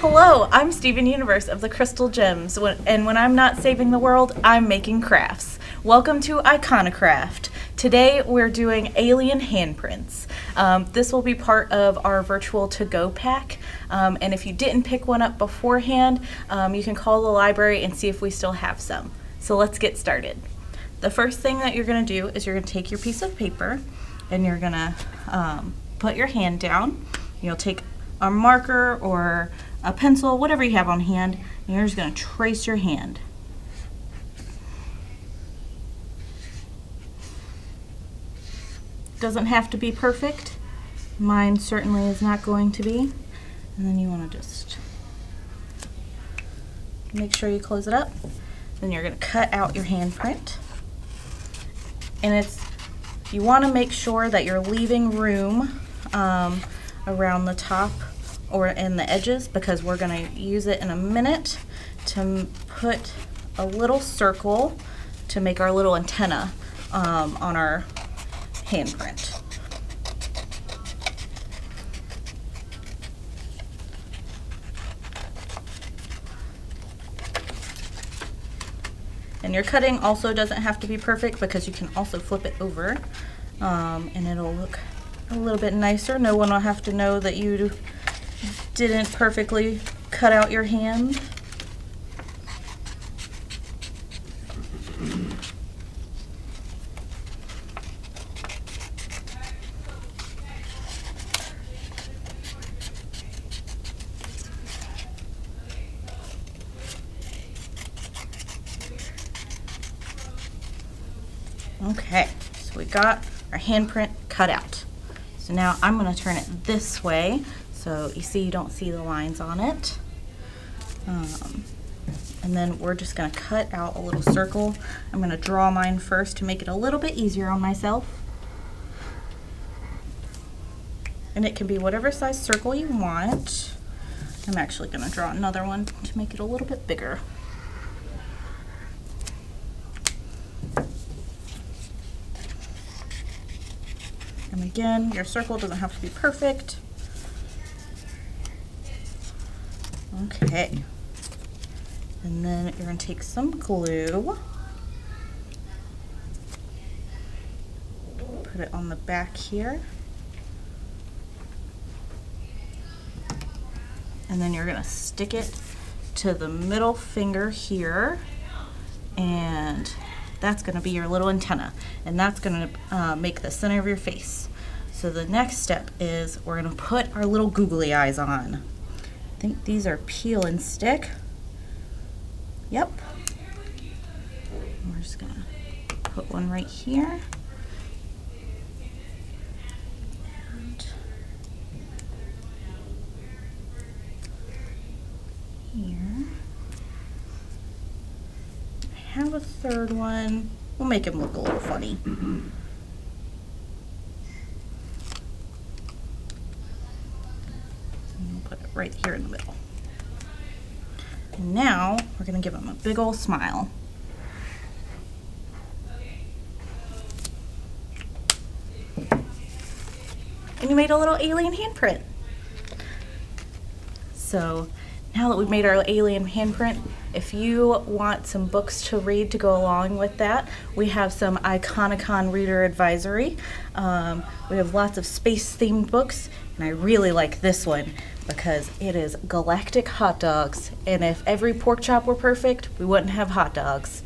Hello, I'm Steven Universe of the Crystal Gems, and when I'm not saving the world, I'm making crafts. Welcome to IconiCRAFT. Today we're doing alien handprints. This will be part of our Virtual2Go Pack, and if you didn't pick one up beforehand, you can call the library and see if we still have some. So let's get started. The first thing that you're going to do is you're going to take your piece of paper and you're going to put your hand down. You'll take a marker or a pencil, whatever you have on hand, and you're just going to trace your hand. Doesn't have to be perfect. Mine certainly is not going to be. And then you want to just make sure you close it up. Then you're going to cut out your handprint. And you want to make sure that you're leaving room around the top or in the edges, because we're going to use it in a minute to put a little circle to make our little antenna on our handprint. And your cutting also doesn't have to be perfect, because you can also flip it over and it'll look a little bit nicer. No one will have to know that you didn't perfectly cut out your hand. Okay, so we got our handprint cut out. So now I'm going to turn it this way so you don't see the lines on it. And then we're just going to cut out a little circle. I'm going to draw mine first to make it a little bit easier on myself. And it can be whatever size circle you want. I'm actually going to draw another one to make it a little bit bigger. And again, your circle doesn't have to be perfect. Okay. And then you're going to take some glue, put it on the back here, and then you're going to stick it to the middle finger here, and that's going to be your little antenna, and that's going to make the center of your face. So the next step is we're going to put our little googly eyes on. I think these are peel and stick. Yep. We're just going to put one right here. And here. I have a third one. We'll make him look a little funny. Right here in the middle. And now we're going to give him a big old smile. And you made a little alien handprint. So now that we've made our alien handprint, if you want some books to read to go along with that, we have some IconiCon reader advisory. We have lots of space-themed books, and I really like this one because it is galactic hot dogs, and if every pork chop were perfect, we wouldn't have hot dogs.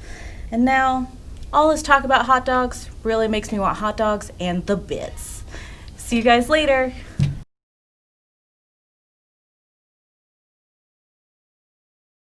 And now, all this talk about hot dogs really makes me want hot dogs and the bits. See you guys later.